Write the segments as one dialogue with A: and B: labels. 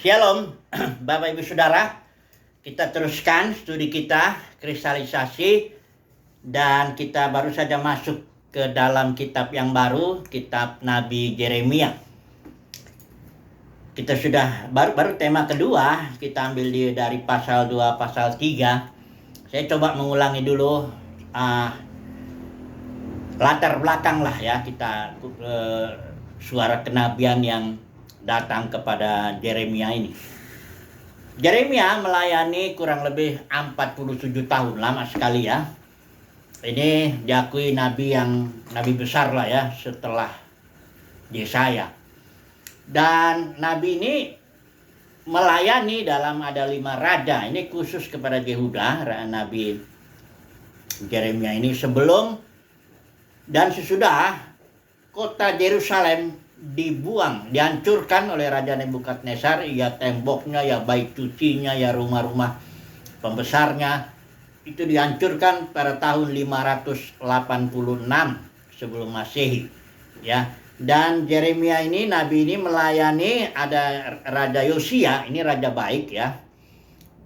A: Shalom, Bapak Ibu Saudara. Kita teruskan studi kita, kristalisasi. Dan kita baru saja masuk ke dalam kitab yang baru, kitab Nabi Yeremia. Kita sudah, baru tema kedua, kita ambil dari pasal 2, pasal 3. Saya coba mengulangi dulu latar belakang lah ya, kita suara kenabian yang datang kepada Yeremia ini. Yeremia melayani kurang lebih 47 tahun, lama sekali ya. Ini diakui nabi besar lah ya setelah Yesaya. Dan nabi ini melayani dalam ada 5 raja. Ini khusus kepada Yehuda, nabi Yeremia ini sebelum dan sesudah kota Yerusalem dihancurkan oleh Raja Nebukadnezar, ya temboknya, ya bait sucinya, ya rumah-rumah pembesarnya, itu dihancurkan pada tahun 586 sebelum Masehi, ya. Dan Yeremia ini, nabi ini melayani, ada Raja Yosia, ini raja baik ya.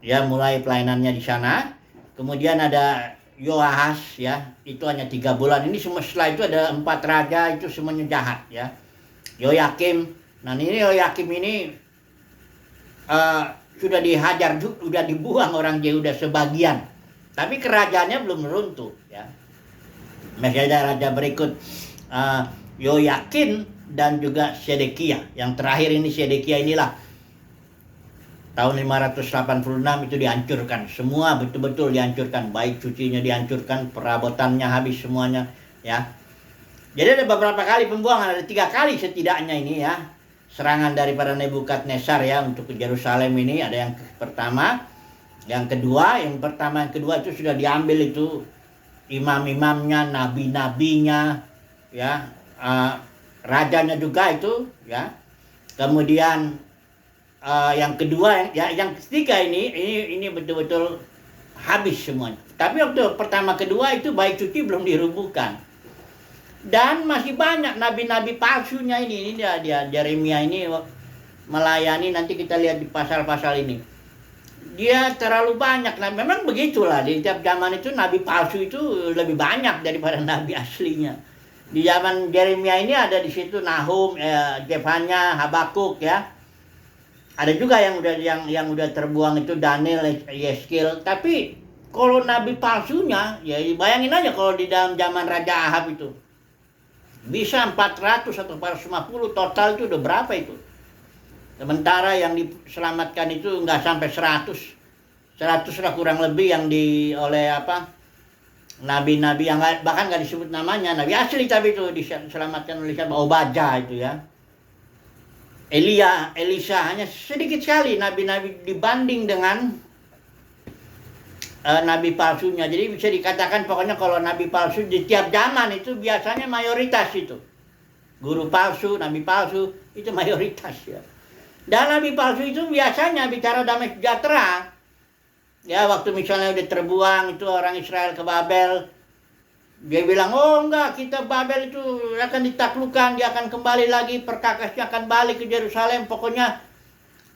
A: Ya, mulai pelayanannya di sana. Kemudian ada Yoahas ya, itu hanya 3 bulan. Ini semua setelah itu ada 4 raja, itu semuanya jahat ya. Yoyakim, nah ini Yoyakim ini sudah dihajar, sudah dibuang orang Yehuda sebagian, tapi kerajaannya belum runtuh ya. Masih ada raja berikut, Yoyakin dan juga Sedekia. Yang terakhir ini Sedekia inilah tahun 586 itu dihancurkan, semua betul-betul dihancurkan, baik sucinya dihancurkan, perabotannya habis semuanya ya. Jadi ada beberapa kali pembuangan, ada 3 kali setidaknya ini ya, serangan daripada Nebukadnezar ya untuk ke Yerusalem ini. Ada yang pertama, yang kedua. Yang pertama, yang kedua itu sudah diambil itu imam-imamnya, nabi-nabinya ya, rajanya juga itu ya. Kemudian yang kedua, ya, yang ketiga ini betul-betul habis semuanya. Tapi waktu pertama kedua itu bait suci belum dirubuhkan. Dan masih banyak nabi-nabi palsunya ini dia Yeremia ini melayani, nanti kita lihat di pasal-pasal ini. Dia terlalu banyak. Nah, memang begitulah di tiap zaman itu nabi palsu itu lebih banyak daripada nabi aslinya. Di zaman Yeremia ini ada di situ Nahum, Zefanya, Habakuk ya. Ada juga yang udah terbuang itu Daniel, Yeskiel. Tapi kalau nabi palsunya, ya bayangin aja kalau di dalam zaman Raja Ahab itu bisa 400 atau 450, total itu udah berapa itu. Sementara yang diselamatkan itu nggak sampai 100 lah kurang lebih yang oleh nabi-nabi yang bahkan nggak disebut namanya, nabi asli tapi itu diselamatkan oleh siapa? Obadja itu ya. Elisa, hanya sedikit sekali nabi-nabi dibanding dengan nabi palsunya. Jadi bisa dikatakan pokoknya kalau nabi palsu di tiap zaman itu biasanya mayoritas itu. Guru palsu, nabi palsu itu mayoritas ya. Dan nabi palsu itu biasanya bicara damai sejahtera. Ya, waktu misalnya udah terbuang itu orang Israel ke Babel, dia bilang, oh enggak, kita Babel itu akan ditaklukkan, dia akan kembali lagi, perkakasnya akan balik ke Yerusalem, pokoknya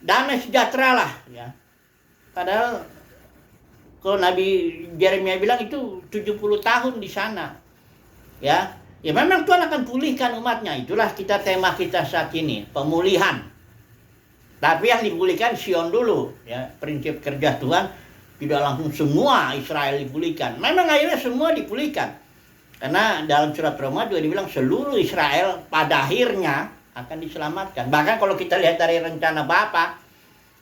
A: damai sejahtera lah ya. Padahal kalau Nabi Yeremia bilang itu 70 tahun di sana. Ya memang Tuhan akan pulihkan umatnya. Itulah tema kita saat ini, pemulihan. Tapi yang dipulihkan Sion dulu, ya. Prinsip kerja Tuhan tidak langsung semua Israel dipulihkan. Memang akhirnya semua dipulihkan. Karena dalam surat Roma juga dibilang seluruh Israel pada akhirnya akan diselamatkan. Bahkan kalau kita lihat dari rencana Bapa,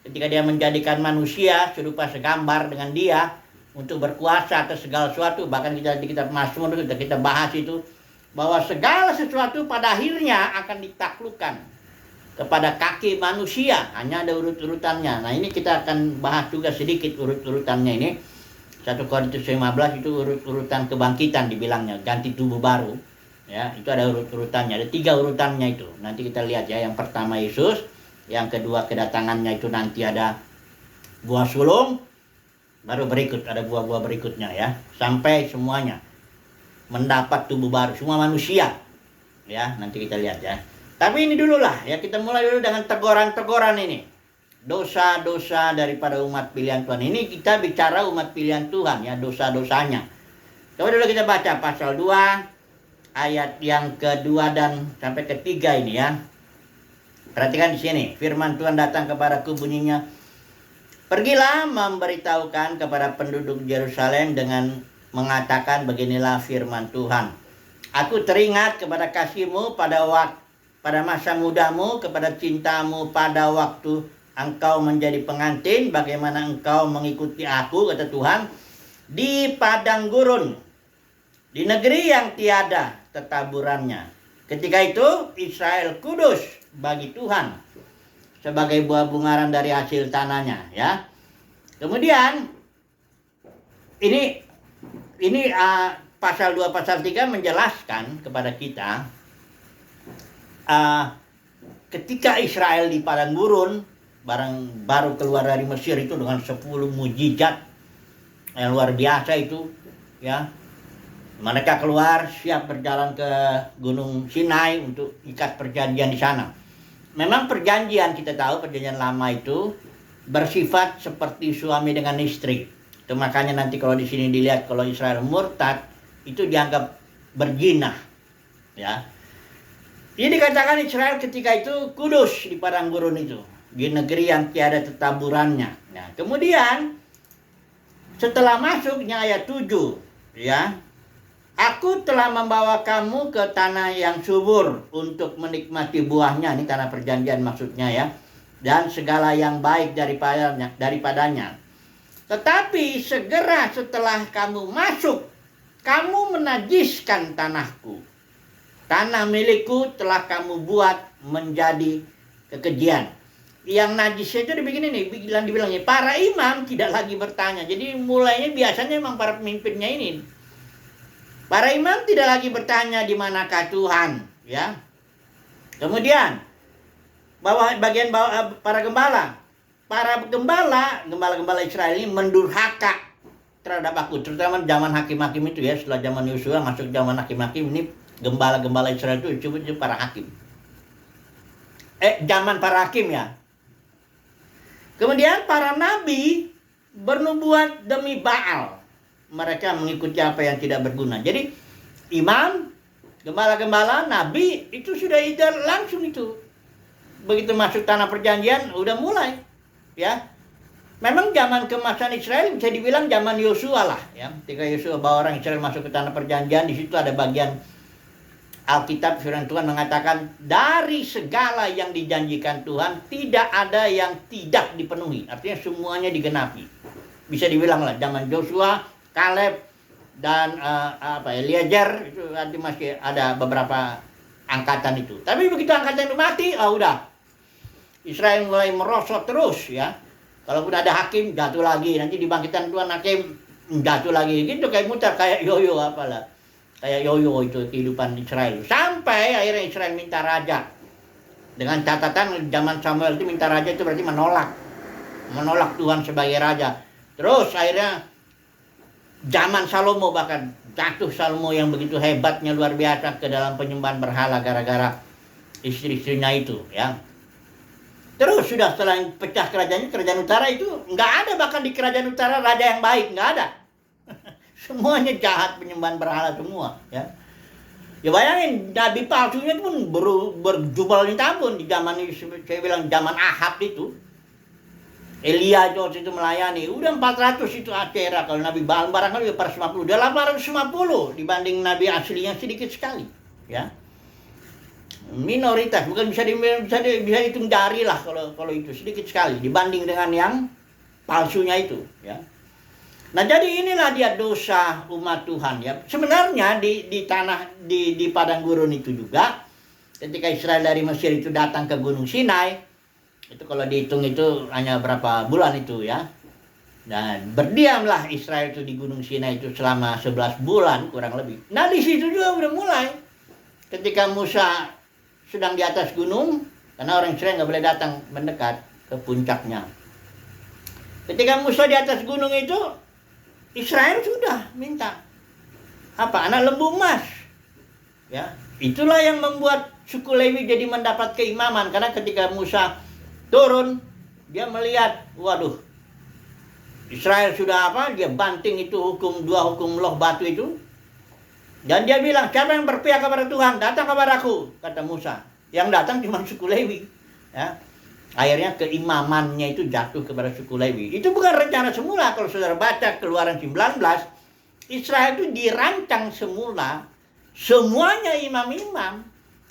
A: ketika dia menjadikan manusia serupa segambar dengan dia untuk berkuasa atas segala sesuatu, bahkan kita Mazmur kita bahas itu, bahwa segala sesuatu pada akhirnya akan ditaklukkan kepada kaki manusia, hanya ada urut-urutannya. Nah ini kita akan bahas juga sedikit urut-urutannya ini. 1 Korintus 15 itu urut-urutan kebangkitan dibilangnya, ganti tubuh baru ya, itu ada urut-urutannya, ada 3 urutannya itu. Nanti kita lihat ya, yang pertama Yesus, yang kedua kedatangannya itu nanti ada buah sulung, baru berikut ada buah-buah berikutnya ya, sampai semuanya mendapat tubuh baru, semua manusia ya. Nanti kita lihat ya. Tapi ini dulu lah ya, kita mulai dulu dengan teguran-teguran ini. Dosa-dosa daripada umat pilihan Tuhan. Ini kita bicara umat pilihan Tuhan ya, dosa-dosanya. Coba dulu kita baca pasal 2 ayat yang kedua dan sampai ketiga ini ya. Perhatikan di sini, firman Tuhan datang kepadaku bunyinya, pergilah memberitahukan kepada penduduk Yerusalem dengan mengatakan beginilah firman Tuhan. Aku teringat kepada kasihmu pada masa mudamu, kepada cintamu pada waktu engkau menjadi pengantin, bagaimana engkau mengikuti aku, kata Tuhan, di padang gurun, di negeri yang tiada tetaburannya. Ketika itu Israel kudus bagi Tuhan sebagai buah bungaran dari hasil tanahnya ya. Kemudian ini pasal 2 pasal 3 menjelaskan kepada kita ketika Israel di padang gurun baru keluar dari Mesir itu dengan 10 mujizat yang luar biasa itu ya. Mereka keluar siap berjalan ke Gunung Sinai untuk ikat perjanjian di sana. Memang perjanjian, kita tahu perjanjian lama itu bersifat seperti suami dengan istri. Itu makanya nanti kalau di sini dilihat kalau Israel murtad itu dianggap berzina. Ya. Jadi dikatakan Israel ketika itu kudus di padang gurun itu, di negeri yang tiada tetaburannya. Nah, kemudian setelah masuknya ayat 7 ya. Aku telah membawa kamu ke tanah yang subur untuk menikmati buahnya. Ini tanah perjanjian maksudnya ya. Dan segala yang baik daripadanya. Tetapi segera setelah kamu masuk, kamu menajiskan tanahku. Tanah milikku telah kamu buat menjadi kekejian. Yang najisnya itu dibikin ini, dibilangnya para imam tidak lagi bertanya. Jadi mulainya biasanya memang para pemimpinnya ini. Para imam tidak lagi bertanya di manakah Tuhan, ya. Kemudian bagian bawah para gembala Israel ini mendurhaka terhadap aku, terutama zaman hakim-hakim itu ya, setelah zaman Yosua masuk zaman hakim-hakim ini gembala-gembala Israel itu para hakim. Zaman para hakim ya. Kemudian para nabi bernubuat demi Baal. Mereka mengikuti apa yang tidak berguna. Jadi imam, gembala-gembala, nabi itu sudah langsung itu. Begitu masuk tanah perjanjian udah mulai, ya. Memang zaman kemasan Israel bisa dibilang zaman Yosua lah, ya. Ketika Yosua bawa orang Israel masuk ke tanah perjanjian, di situ ada bagian Alkitab firman Tuhan mengatakan dari segala yang dijanjikan Tuhan tidak ada yang tidak dipenuhi. Artinya semuanya digenapi. Bisa dibilang lah zaman Joshua, Kaleb dan Eliezer itu nanti masih ada beberapa angkatan itu. Tapi begitu angkatan itu mati, udah. Israel mulai merosot terus ya. Kalaupun ada hakim jatuh lagi, nanti dibangkitkan Tuhan hakim jatuh lagi. Gitu kayak muter kayak yoyo apalah. Kayak yoyo itu kehidupan Israel. Sampai akhirnya Israel minta raja. Dengan catatan zaman Samuel itu minta raja itu berarti menolak Tuhan sebagai raja. Terus akhirnya zaman Salomo bahkan jatuh Salomo yang begitu hebatnya luar biasa ke dalam penyembahan berhala gara-gara istri-istrinya itu ya. Terus sudah setelah pecah kerajaan utara itu nggak ada bahkan di kerajaan utara raja yang baik, nggak ada. Semuanya jahat, penyembahan berhala semua ya. Ya bayangin nabi palsunya itu pun berjubel tabun di zaman saya bilang zaman Ahab itu. Elia itu melayani, udah 400 itu Asyera. Kalau Nabi Baal barangkali 450, udah 850 dibanding Nabi aslinya sedikit sekali, ya. Minoritas, bukan bisa hitung jari lah kalau itu sedikit sekali dibanding dengan yang palsunya itu, ya. Nah jadi inilah dia dosa umat Tuhan ya. Sebenarnya di padang gurun itu juga, ketika Israel dari Mesir itu datang ke Gunung Sinai. Itu kalau dihitung itu hanya berapa bulan itu ya. Dan berdiamlah Israel itu di Gunung Sinai itu selama 11 bulan kurang lebih. Nah di situ juga udah mulai. Ketika Musa sedang di atas gunung, karena orang Israel nggak boleh datang mendekat ke puncaknya. Ketika Musa di atas gunung itu, Israel sudah minta anak lembu emas. Ya, itulah yang membuat suku Lewi jadi mendapat keimaman? Karena ketika Musa turun, dia melihat, waduh, Israel sudah apa? Dia banting itu dua hukum loh batu itu. Dan dia bilang, siapa yang berpihak kepada Tuhan? Datang kepadaku, kata Musa. Yang datang cuma suku Lewi. Ya. Akhirnya keimamannya itu jatuh kepada suku Lewi. Itu bukan rencana semula. Kalau saudara baca Keluaran 19, Israel itu dirancang semula. Semuanya imam-imam.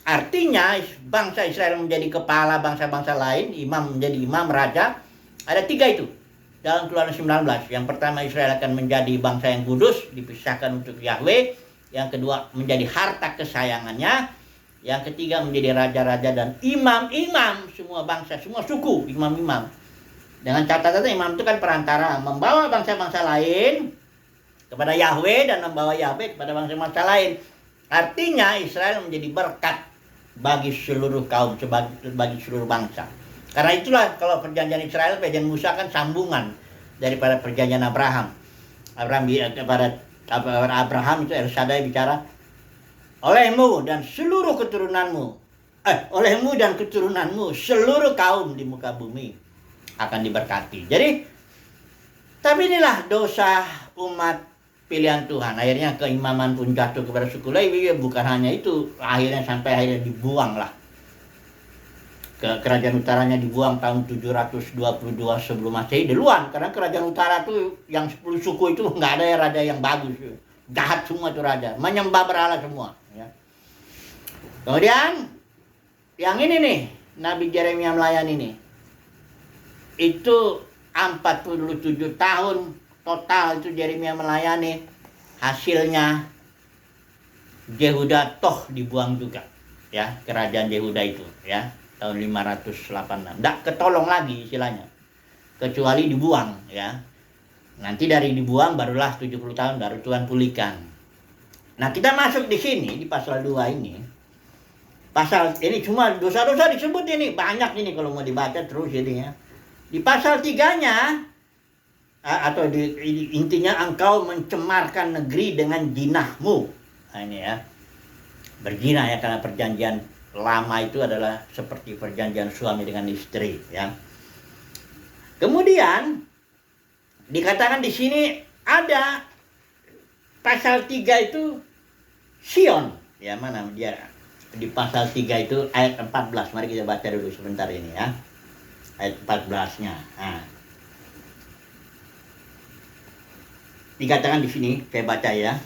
A: Artinya bangsa Israel menjadi kepala bangsa-bangsa lain. Imam menjadi imam, raja. Ada 3 itu dalam Keluaran 19. Yang pertama, Israel akan menjadi bangsa yang kudus, dipisahkan untuk Yahweh. Yang kedua, menjadi harta kesayangannya. Yang ketiga, menjadi raja-raja dan imam-imam. Semua bangsa, semua suku, imam-imam. Dengan catatan imam itu kan perantara, membawa bangsa-bangsa lain kepada Yahweh dan membawa Yahweh kepada bangsa-bangsa lain. Artinya Israel menjadi berkat bagi seluruh kaum, bagi seluruh bangsa. Karena itulah kalau perjanjian Israel, perjanjian Musa kan sambungan daripada perjanjian Abraham. Abraham itu El Shaddai bicara, olehmu dan seluruh keturunanmu, olehmu dan keturunanmu seluruh kaum di muka bumi akan diberkati. Jadi, tapi inilah dosa umat pilihan Tuhan. Akhirnya keimaman pun jatuh kepada suku Lewi. Bukan hanya itu, akhirnya dibuang lah. Kerajaan utaranya dibuang tahun 722 sebelum Masehi, duluan. Karena kerajaan utara tuh yang 10 suku itu nggak ada raja yang bagus. Jahat semua itu raja, menyembah berhala semua. Ya. Kemudian yang ini nih, Nabi Yeremia melayani nih. Itu 47 tahun total itu Yeremia melayani. Hasilnya Yehuda toh dibuang juga. Ya, kerajaan Yehuda itu, ya. Tahun 586. Nggak ketolong lagi istilahnya. Kecuali dibuang, ya. Nanti dari dibuang barulah 70 tahun baru Tuhan pulihkan. Nah, kita masuk di sini di pasal 2 ini. Pasal ini cuma dosa-dosa disebut ini, banyak ini kalau mau dibaca terus ini ya. Di pasal 3-nya atau intinya engkau mencemarkan negeri dengan jinahmu. Nah, ini ya. Berzina ya, karena perjanjian lama itu adalah seperti perjanjian suami dengan istri ya. Kemudian dikatakan di sini ada pasal 3 itu Sion. Ya, mana dia? Di pasal 3 itu ayat 14. Mari kita baca dulu sebentar ini ya. Ayat 14-nya. Nah. Dikatakan di sini, saya baca ya.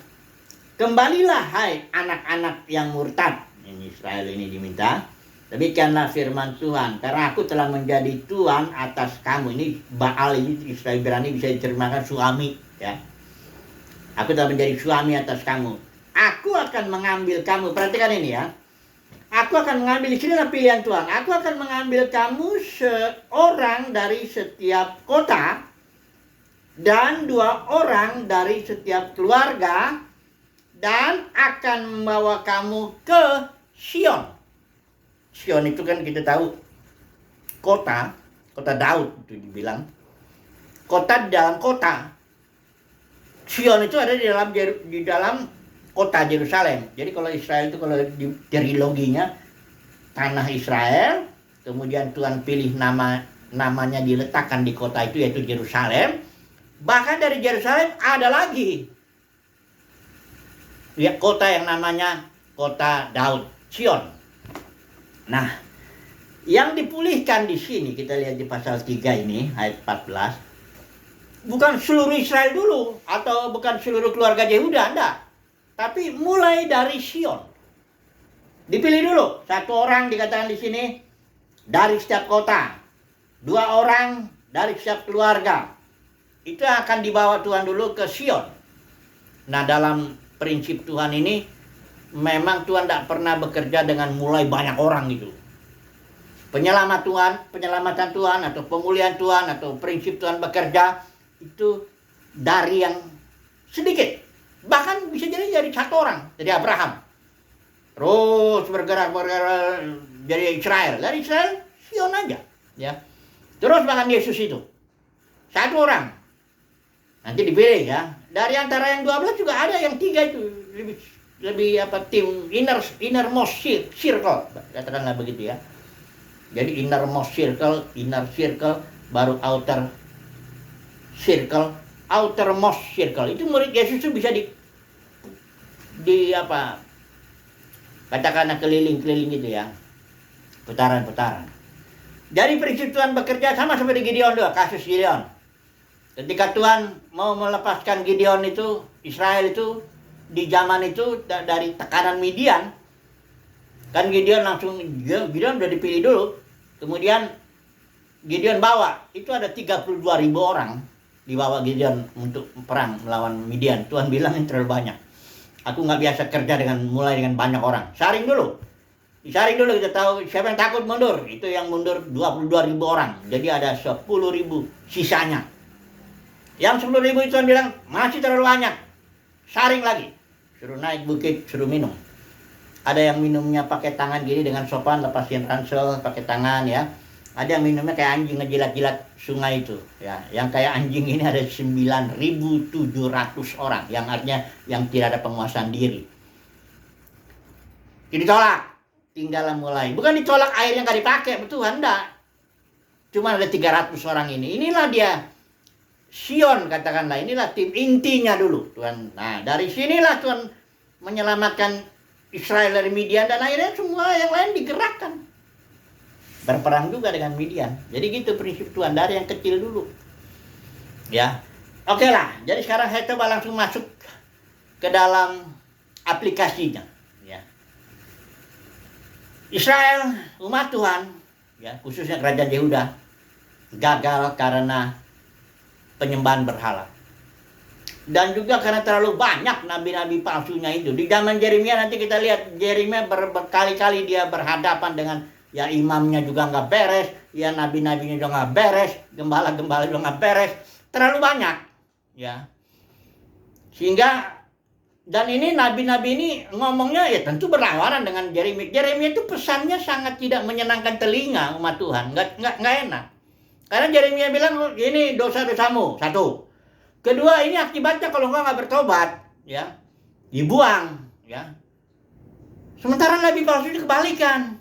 A: Kembalilah hai anak-anak yang murtad. Ini Israel ini diminta. Demikianlah firman Tuhan, karena aku telah menjadi Tuhan atas kamu. Ini Baal ini Israel berani bisa diterjemahkan suami ya. Aku telah menjadi suami atas kamu. Aku akan mengambil kamu. Perhatikan ini ya. Aku akan mengambil, di sinilah pilihan Tuhan. Aku akan mengambil kamu seorang dari setiap kota dan 2 orang dari setiap keluarga, dan akan membawa kamu ke Sion. Sion itu kan kita tahu kota Daud itu dibilang. Kota di dalam kota. Sion itu ada di dalam kota Yerusalem. Jadi kalau Israel itu kalau di triloginya tanah Israel, kemudian Tuhan pilih namanya diletakkan di kota itu yaitu Yerusalem. Bahkan dari Yerusalem ada lagi ya kota yang namanya kota Daud, Sion. Nah, yang dipulihkan di sini kita lihat di pasal 3 ini ayat 14. Bukan seluruh Israel dulu atau bukan seluruh keluarga Yehuda, enggak. Tapi mulai dari Sion. Dipilih dulu 1 orang dikatakan di sini dari setiap kota, 2 orang dari setiap keluarga. Itu akan dibawa Tuhan dulu ke Sion. Nah, dalam prinsip Tuhan ini memang Tuhan tidak pernah bekerja dengan mulai banyak orang gitu. Penyelamatan Tuhan atau pemulihan Tuhan atau prinsip Tuhan bekerja itu dari yang sedikit. Bahkan bisa jadi 1 orang, dari Abraham. Terus bergerak jadi Israel. Dari Israel, Sion aja. Ya. Terus bahkan Yesus itu 1 orang. Nanti dipilih ya. Dari antara yang 12 juga ada yang 3 itu. tim innermost circle, katakanlah begitu ya. Jadi innermost circle, inner circle, baru outer circle, outermost circle. Itu murid Yesus itu bisa katakanlah keliling-keliling gitu ya, putaran-putaran. Jadi prinsip Tuhan bekerja sama seperti Gideon doa, kasus Gideon. Ketika Tuhan mau melepaskan Gideon itu, Israel itu di zaman itu dari tekanan Midian, kan Gideon udah dipilih dulu. Kemudian Gideon bawa, itu ada 32.000 orang dibawa Gideon untuk perang melawan Midian. Tuhan bilang ini terlalu banyak. Aku nggak biasa kerja mulai dengan banyak orang. Disaring dulu kita tahu siapa yang takut mundur. Itu yang mundur 22.000 orang. Jadi ada 10.000 sisanya. Yang 10.000 itu Tuhan bilang masih terlalu banyak. Saring lagi. Suruh naik bukit, suruh minum. Ada yang minumnya pakai tangan gini dengan sopan, lepasin ransel pakai tangan ya. Ada yang minumnya kayak anjing ngejilat-jilat sungai itu ya. Yang kayak anjing ini ada 9.700 orang, yang artinya yang tidak ada penguasaan diri. Jadi ditolak, tinggallah mulai. Bukan ditolak airnya nggak dipakai, betul enggak. Cuma ada 300 orang ini. Inilah dia Sion, katakanlah, inilah tim intinya dulu Tuhan. Nah, dari sinilah Tuhan menyelamatkan Israel dari Midian, dan akhirnya semua yang lain digerakkan berperang juga dengan Midian. Jadi gitu prinsip Tuhan, dari yang kecil dulu ya. Oke lah, jadi sekarang saya coba langsung masuk ke dalam aplikasinya ya. Israel, umat Tuhan ya, khususnya kerajaan Yehuda, gagal karena penyembahan berhala. Dan juga karena terlalu banyak nabi-nabi palsunya itu. Di zaman Yeremia nanti kita lihat, Yeremia berkali-kali dia berhadapan dengan ya imamnya juga nggak beres, ya nabi-nabinya juga nggak beres, gembala-gembala juga nggak beres. Terlalu banyak ya. Sehingga, dan ini nabi-nabi ini ngomongnya ya tentu berlawanan dengan Yeremia. Yeremia itu pesannya sangat tidak menyenangkan telinga umat Tuhan, nggak enak. Karena Yeremia bilang ini dosa-dosamu, satu. Kedua, ini akibatnya kalau nggak bertobat, ya, dibuang, ya. Sementara nabi palsu itu kebalikan.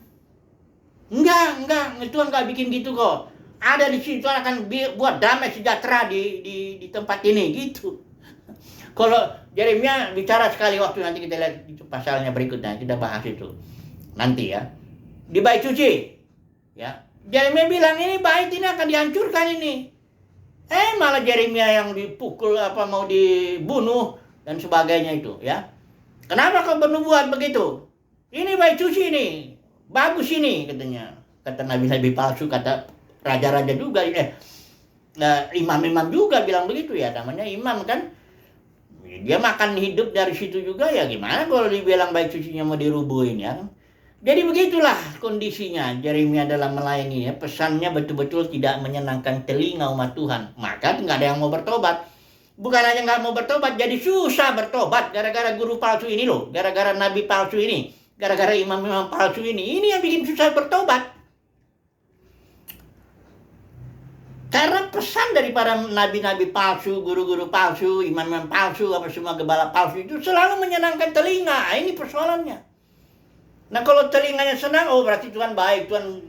A: Enggak, Tuhan nggak bikin gitu kok. Ada di situ, Tuhan akan buat damai sejahtera di tempat ini, gitu. Kalau Yeremia bicara sekali waktu, nanti kita lihat itu pasalnya berikutnya, kita bahas itu nanti ya. Di bait suci, ya. Yeremia bilang ini bait ini akan dihancurkan ini. Malah Yeremia yang dipukul, mau dibunuh dan sebagainya itu ya. Kenapa kau bernubuat begitu? Ini bait suci ini, bagus ini katanya. Kata nabi-nabi palsu, kata raja-raja juga, imam-imam juga bilang begitu ya. Namanya imam kan, dia makan hidup dari situ juga ya. Gimana kalau dibilang bait sucinya mau dirubuhin ya? Jadi begitulah kondisinya Yeremia dalam melayani ya. Pesannya betul-betul tidak menyenangkan telinga umat Tuhan. Maka nggak ada yang mau bertobat. Bukan hanya nggak mau bertobat, jadi susah bertobat gara-gara guru palsu ini loh. Gara-gara nabi palsu ini. Gara-gara imam-imam palsu ini. Ini yang bikin susah bertobat. Karena pesan daripada nabi-nabi palsu, guru-guru palsu, imam-imam palsu, semua gembala palsu itu selalu menyenangkan telinga. Ini persoalannya. Nah, kalau telinganya senang, berarti Tuhan baik, Tuhan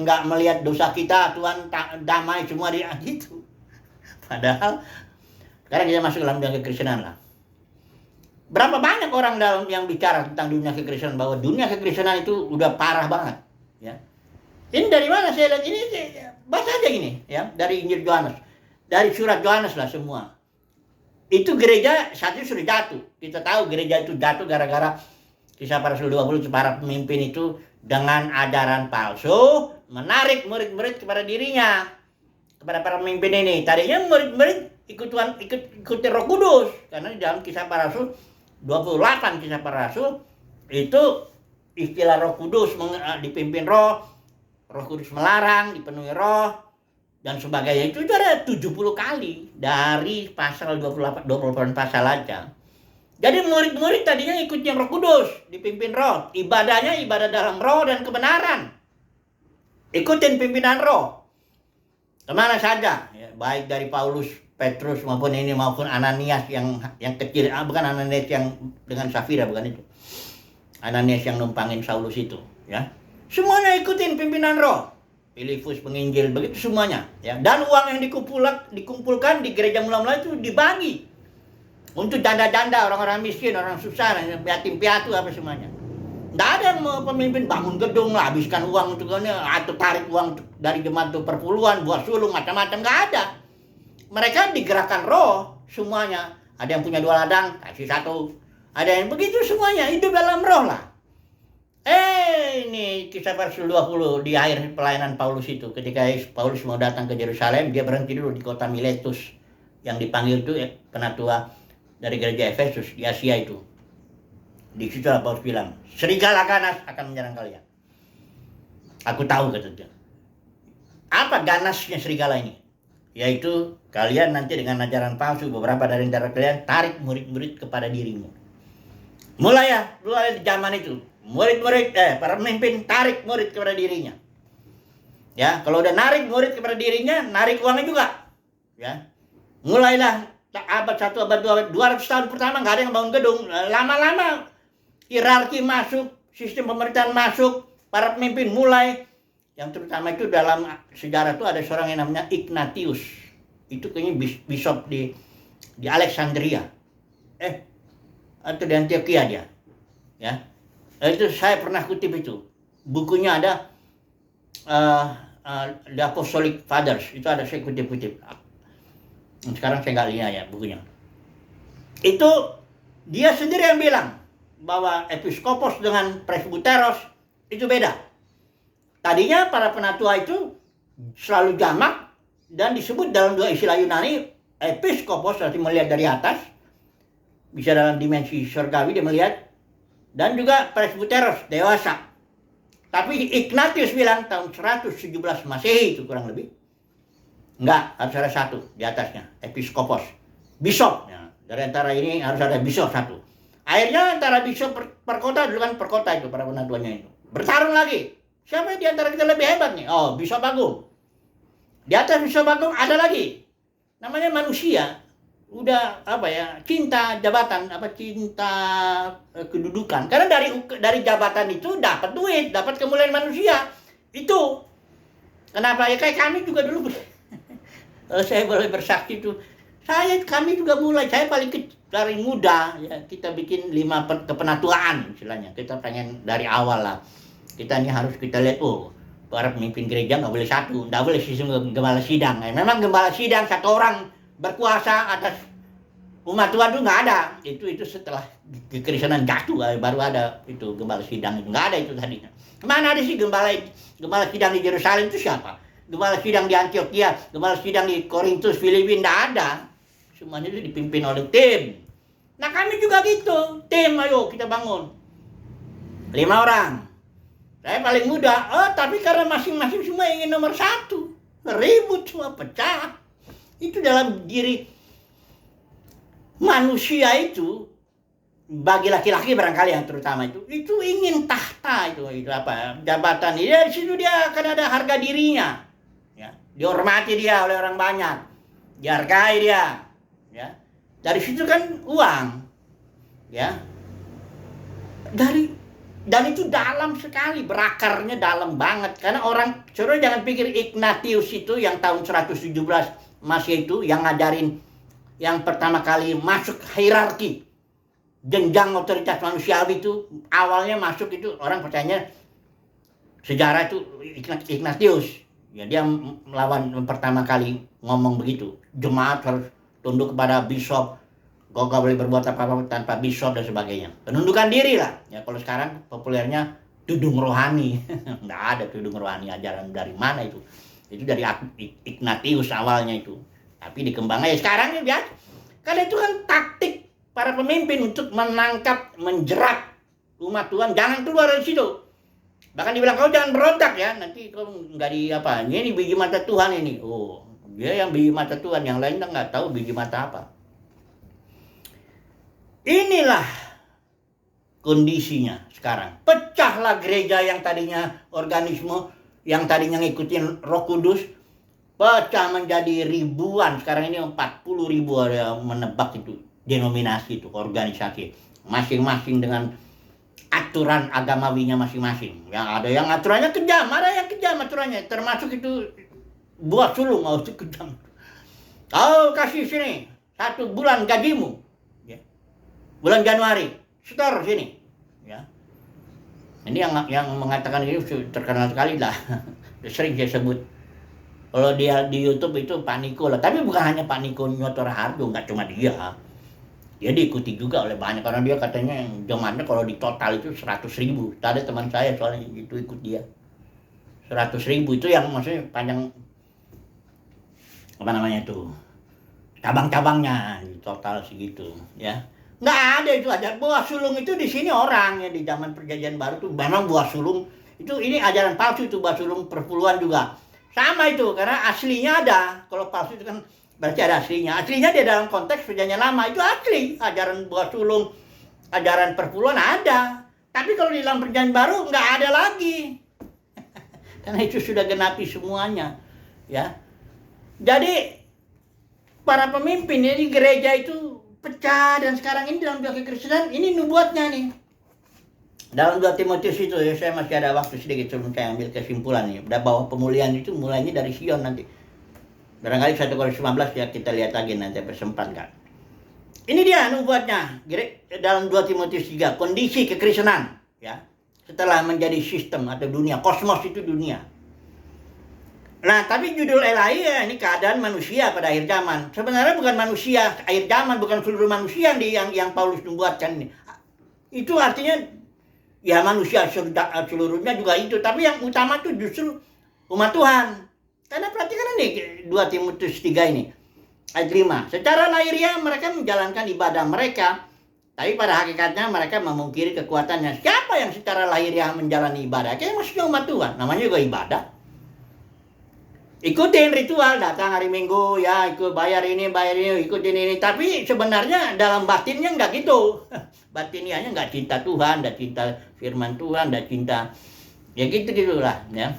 A: nggak melihat dosa kita, Tuhan damai semua dia gitu. Padahal sekarang kita masuk dalam dunia kekristenan lah. Berapa banyak orang dalam yang bicara tentang dunia kekristenan, bahwa dunia kekristenan itu udah parah banget, ya. Ini dari mana saya lihat ini? Baca aja gini, ya, dari Injil Yohanes, dari surat Yohanes lah semua. Itu gereja satu sudah jatuh. Kita tahu gereja itu jatuh gara-gara Kisah Para Rasul 20, para pemimpin itu dengan ajaran palsu menarik murid-murid kepada dirinya, kepada para pemimpin ini. Tadinya murid-murid ikuti Roh Kudus, karena di dalam Kisah Para Rasul 28, Kisah Para Rasul itu istilah Roh Kudus dipimpin Roh Kudus melarang, dipenuhi Roh dan sebagainya. Itu ada 70 kali dari pasal 28 pasal aja. Jadi murid-murid tadinya ikut yang Roh Kudus, dipimpin Roh. Ibadahnya ibadah dalam Roh dan kebenaran. Ikutin pimpinan Roh. Kemana saja, ya, baik dari Paulus Petrus maupun Ananias yang kecil, bukan Ananias yang dengan Safira, bukan itu. Ananias yang numpangin Saulus itu, ya. Semuanya ikutin pimpinan roh. Filipus penginjil, begitu semuanya, ya. Dan uang yang dikumpulkan di gereja mula-mula itu dibagi untuk janda-janda, orang-orang miskin, orang susah, yatim piatu, apa semuanya. Tidak ada yang mau pemimpin bangun gedung lah, habiskan uang untuk atau tarik uang dari jemaat itu perpuluhan, buat sulung, macam-macam, nggak ada. Mereka digerakkan roh semuanya. Ada yang punya 2 ladang, kasih 1. Ada yang begitu semuanya, hidup dalam roh lah. Ini kisah Rasul 20 di akhir pelayanan Paulus itu. Ketika Paulus mau datang ke Yerusalem, dia berhenti dulu di kota Miletus. Yang dipanggil itu penatua dari gereja Efesus di Asia itu. Di situ Paulus bilang, serigala ganas akan menyerang kalian. Aku tahu, kata dia. Apa ganasnya serigala ini? Yaitu kalian nanti dengan ajaran palsu, beberapa dari antara kalian tarik murid-murid kepada dirimu. Mulai di zaman itu, para pemimpin tarik murid kepada dirinya. Ya, kalau udah narik murid kepada dirinya, narik uangnya juga. Ya, mulailah abad 1, abad 2, 200 tahun pertama nggak ada yang bangun gedung. Lama-lama hierarki masuk, sistem pemerintahan masuk, para pemimpin mulai. Yang terutama itu dalam sejarah itu ada seorang yang namanya Ignatius. Itu kayaknya bishop di Alexandria. Atau di Antioquia dia. Ya. Itu saya pernah kutip itu. Bukunya ada The Apostolic Fathers. Itu ada saya kutip-kutip. Sekarang saya nggak lihat ya bukunya. Itu dia sendiri yang bilang bahwa episkopos dengan presbyteros itu beda. Tadinya para penatua itu selalu jamak dan disebut dalam 2 istilah Yunani, episkopos berarti melihat dari atas, bisa dalam dimensi surgawi dia melihat, dan juga presbyteros dewasa. Tapi Ignatius bilang tahun 117 Masehi itu kurang lebih, enggak, harus ada 1 di atasnya, episkopos, bishop. Ya, dari antara ini harus ada bishop 1. Akhirnya antara bishop per kota, dulu kan per kota itu para penatuanya itu bertarung lagi. Siapa di antara kita lebih hebat nih? Oh, Bishop Agung. Di atas Bishop Agung ada lagi. Namanya manusia. Udah cinta jabatan, cinta kedudukan. Karena dari jabatan itu dapat duit, dapat kemuliaan manusia. Itu. Kenapa? Ya kayak kami juga dulu. Saya boleh bersaksi itu. Kami juga mulai, saya dari muda, ya, kita bikin 5 kepenatuaan istilahnya. Kita pengen dari awal lah. Kita ini harus kita lihat, para pemimpin gereja nggak boleh 1, nggak boleh sistem gembala sidang. Memang gembala sidang 1 orang berkuasa atas umat Tuhan itu nggak ada. Itu setelah kekristenan jatuh baru ada itu gembala sidang itu, nggak ada itu tadinya. Mana ada sih gembala sidang di Yerusalem itu siapa? Gembala sidang di Antioquia, gembala sidang di Korintus, Filipina, nggak ada. Semuanya itu dipimpin oleh tim. Nah kami juga gitu, tim, ayo kita bangun 5 orang. Saya paling muda, tapi karena masing-masing semua ingin nomor 1. Ribut semua, pecah. Itu dalam diri manusia itu, bagi laki-laki barangkali yang terutama itu ingin tahta, itu jabatan. Ya, di situ dia akan ada harga dirinya. Ya, dihormati dia oleh orang banyak. Dihargai dia. Ya. Dari situ kan uang. Ya. Dan itu dalam sekali, berakarnya dalam banget. Karena saudara jangan pikir Ignatius itu yang tahun 117 Masehi itu yang ngajarin, yang pertama kali masuk hierarki, jenjang otoritas manusiawi itu, awalnya masuk itu orang percayanya sejarah itu Ignatius. Ya, dia melawan pertama kali ngomong begitu. Jemaat harus tunduk kepada bishop. Kau gak boleh berbuat apa-apa tanpa bishop dan sebagainya. Penundukan diri lah. Ya kalau sekarang populernya tudung rohani. Nggak ada tudung rohani, ajaran dari mana itu. Itu dari Ignatius awalnya itu. Tapi dikembangkan sekarang ya biasa. Karena itu kan taktik para pemimpin untuk menangkap, menjerat umat Tuhan. Jangan keluar dari situ. Bahkan dibilang kau jangan berontak ya. Nanti kau nggak ini biji mata Tuhan ini. Oh, dia yang biji mata Tuhan. Yang lain nggak tahu biji mata apa. Inilah kondisinya sekarang. Pecahlah gereja yang tadinya organisme, yang tadinya ngikutin Roh Kudus. pecah menjadi ribuan. Sekarang ini 40.000 ada yang menebak itu denominasi itu, organisasi. Masing-masing dengan aturan agamawinya masing-masing. Yang ada yang aturannya kejam, ada yang kejam aturannya. Termasuk itu buah sulung, itu kejam. Kau kasih sini 1 bulan gajimu, ya. Bulan Januari, setor sini, ya. Ini yang mengatakan ini terkenal sekali lah. Sering saya sebut. Kalau dia di YouTube itu Pak Niko lah. Tapi bukan hanya Pak Niko Nyoto Raharjo, nggak cuma dia. Dia diikuti juga oleh banyak. Karena dia katanya yang zamannya kalau di total itu 100.000. Tadi teman saya soalnya itu ikut dia. 100.000 itu yang maksudnya panjang, apa namanya itu, cabang-cabangnya di total segitu, ya. Nggak ada itu aja. Buah sulung itu di sini orang ya, di zaman Perjanjian Baru tuh memang buah sulung itu, ini ajaran palsu itu, buah sulung perpuluhan juga. Sama itu, karena aslinya ada. Kalau palsu itu kan berarti ada aslinya. Aslinya dia dalam konteks Perjanjian Lama itu asli. Ajaran buah sulung, ajaran perpuluhan ada. Tapi kalau di dalam Perjanjian Baru nggak ada lagi. Karena itu sudah genapi semuanya, ya. Jadi para pemimpin di gereja itu pecah, dan sekarang ini dalam dunia kekristenan ini nubuatnya nih. Dalam 2 Timotius itu ya, saya masih ada waktu sedikit sebelum saya ambil kesimpulan nih. Bahwa pemulihan itu mulainya dari Sion nanti. Barangkali 1 Korintus 15 ya, kita lihat lagi nanti persempatkan. Ini dia nubuatnya dalam 2 Timotius 3, kondisi kekristenan, ya. Setelah menjadi sistem atau dunia, kosmos itu dunia. Nah, tapi judul Elai ya, ini keadaan manusia pada akhir zaman. Sebenarnya bukan manusia akhir zaman, bukan seluruh manusia yang Paulus nubuatkan ini. Itu artinya ya manusia seluruhnya juga itu, tapi yang utama itu justru umat Tuhan. Karena perhatikan ini 2 Timotius 3 ini ayat 5. Secara lahiriah mereka menjalankan ibadah mereka, tapi pada hakikatnya mereka memungkiri kekuatannya. Siapa yang secara lahiriah menjalani ibadah? Kayaknya maksudnya umat Tuhan, namanya juga ibadah. Ikutin ritual, datang hari Minggu, ya ikut bayar ini, ikutin ini. Tapi sebenarnya dalam batinnya nggak gitu. Batinianya nggak cinta Tuhan, nggak cinta firman Tuhan, nggak cinta, ya gitu-gitulah, ya.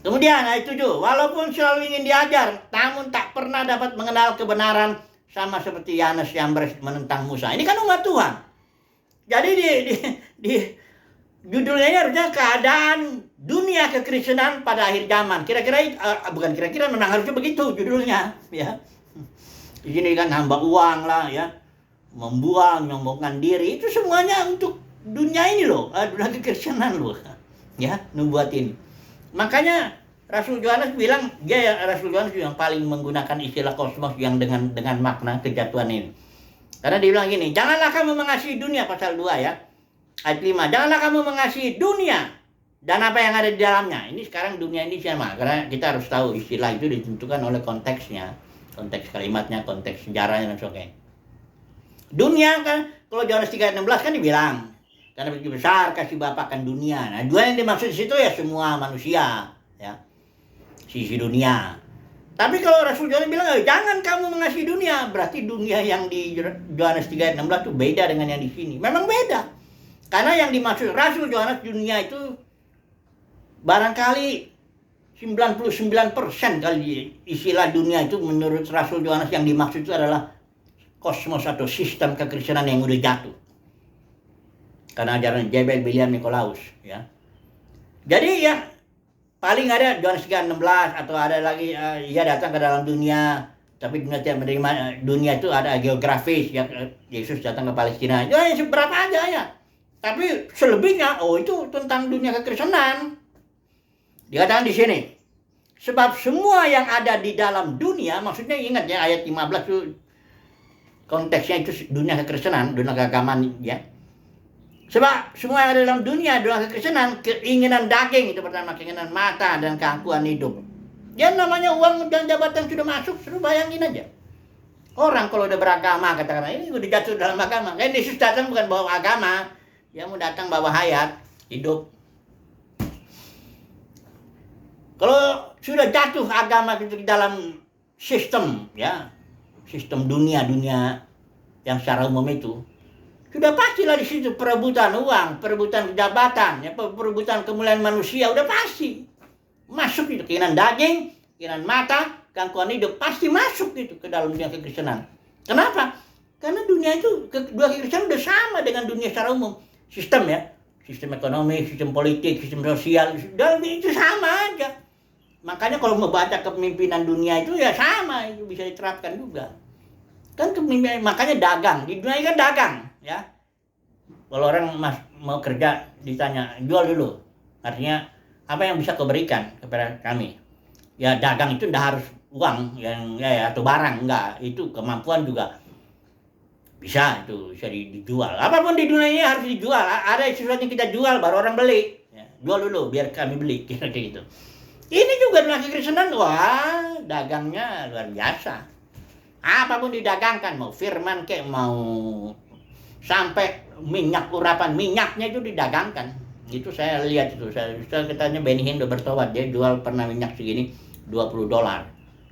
A: Kemudian ayat 7, walaupun selalu ingin diajar, namun tak pernah dapat mengenal kebenaran, sama seperti Yanes yang menentang Musa. Ini kan umat Tuhan. Jadi di judulnya ini harusnya keadaan dunia kekristenan pada akhir zaman. Bukan kira-kira, memang harusnya begitu judulnya, ya. Di sini kan hamba uang lah, ya. Membuang, menyombongkan diri, itu semuanya untuk dunia ini loh, dunia kekristenan loh. Ya, nubuat ini. Makanya Rasul Yohanes bilang, Rasul Yohanes yang paling menggunakan istilah kosmos yang dengan makna kejatuhan ini. Karena dia bilang gini, janganlah kamu mengasihi dunia, pasal 2 ya. Ayat 5, janganlah kamu mengasihi dunia dan apa yang ada di dalamnya. Ini sekarang dunia ini siapa? Karena kita harus tahu istilah itu ditentukan oleh konteksnya, konteks kalimatnya, konteks sejarahnya dan sebagainya. Dunia kan, kalau Yohanes 3:16 kan dibilang, karena begitu besar kasih Bapa akan dunia. Nah, dua yang dimaksud di situ ya semua manusia, ya. Sisi dunia. Tapi kalau Rasul Yohanes bilang, jangan kamu mengasihi dunia, berarti dunia yang di Yohanes 3:16 itu beda dengan yang di sini. Memang beda. Karena yang dimaksud Rasul Yohanes dunia itu barangkali 99% kali istilah dunia itu menurut Rasul Yohanes yang dimaksud itu adalah kosmos atau sistem kekristenan yang udah jatuh. Karena ajaran Jebel, Biliam, Nikolaus, ya. Jadi ya paling ada Yohanes 3:16 atau ada lagi ia datang ke dalam dunia, tapi dunia tidak menerima. Dunia itu ada geografis, ya, Yesus datang ke Palestina. Ya seberapa aja ya. Tapi selebihnya itu tentang dunia kekristenan. Dikatakan di sini, sebab semua yang ada di dalam dunia, maksudnya ingat ya ayat 15 itu konteksnya itu dunia kekristenan, dunia keagamaan, ya. Sebab semua yang ada dalam dunia kekristenan, keinginan daging itu pertama, keinginan mata dan keangkuhan hidup. Ya namanya uang dan jabatan sudah masuk, suruh bayangin aja. Orang kalau udah beragama, katakanlah ini udah jatuh dalam agama. Kan Yesus datang bukan bawa agama, dia mau datang bawa hayat, hidup. Kalau sudah jatuh agama itu di dalam sistem, ya, sistem dunia yang secara umum itu, sudah pastilah di situ perebutan uang, perebutan jabatan, ya, perebutan kemuliaan manusia, udah pasti masuk itu keinginan daging, pikiran mata, gangguan hidup pasti masuk gitu ke dalam dunia kekristenan. Kenapa? Karena dunia itu, dua kekristenan udah sama dengan dunia secara umum. Sistem ya, sistem ekonomi, sistem politik, sistem sosial, dalam itu sama aja. Makanya kalau membaca kepemimpinan dunia itu ya sama, itu bisa diterapkan juga. Kan kepemimpinan, makanya dagang, di dunia ini kan dagang ya. Kalau orang mau kerja ditanya, jual dulu. Artinya apa yang bisa kau berikan kepada kami? Ya dagang itu tidak harus uang yang ya atau barang, enggak. Itu kemampuan juga bisa dijual. Apapun di dunia ini harus dijual. Ada sesuatu yang kita jual baru orang beli. Ya, jual dulu biar kami beli kira-kira gitu. Ini juga dunia kekristenan, wah dagangnya luar biasa. Apapun didagangkan, mau firman kayak mau sampai minyak, urapan minyaknya itu didagangkan. Itu saya lihat itu, saya katanya Benny Hinn udah bertobat, dia jual pernah minyak segini $20.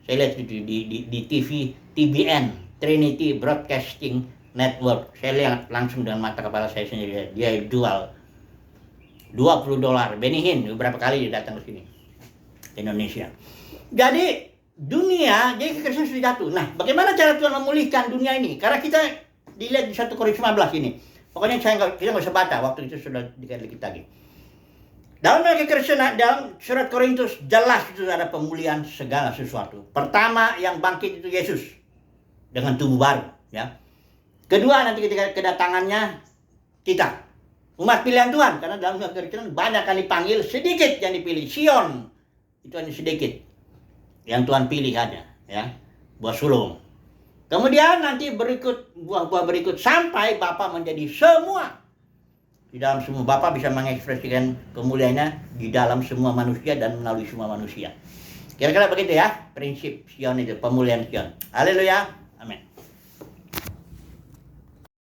A: Saya lihat itu di TV TBN, Trinity Broadcasting Network. Saya lihat langsung dengan mata kepala saya sendiri, dia jual $20. Benny Hinn beberapa kali dia datang ke sini, ke Indonesia. Jadi dunia, jadi kekristenan sudah jatuh. Nah, bagaimana cara Tuhan memulihkan dunia ini? Karena kita dilihat di 1 Korintus 15 ini. Pokoknya kita nggak usah baca, waktu itu sudah dikit lagi. Dalam kekristenan, dalam surat Korintus jelas itu ada pemulihan segala sesuatu. Pertama yang bangkit itu Yesus dengan tubuh baru, ya. Kedua nanti ketika kedatangannya kita, umat pilihan Tuhan, karena dalam kekristenan banyak yang dipanggil, sedikit yang dipilih. Sion itu hanya sedikit yang Tuhan pilih hanya, ya, buah sulung. Kemudian nanti buah-buah berikut sampai Bapa menjadi semua. Di dalam semua Bapa bisa mengekspresikan kemuliaannya di dalam semua manusia dan melalui semua manusia. Kira-kira begitu ya, prinsip Sion itu, pemulihan Sion. Haleluya.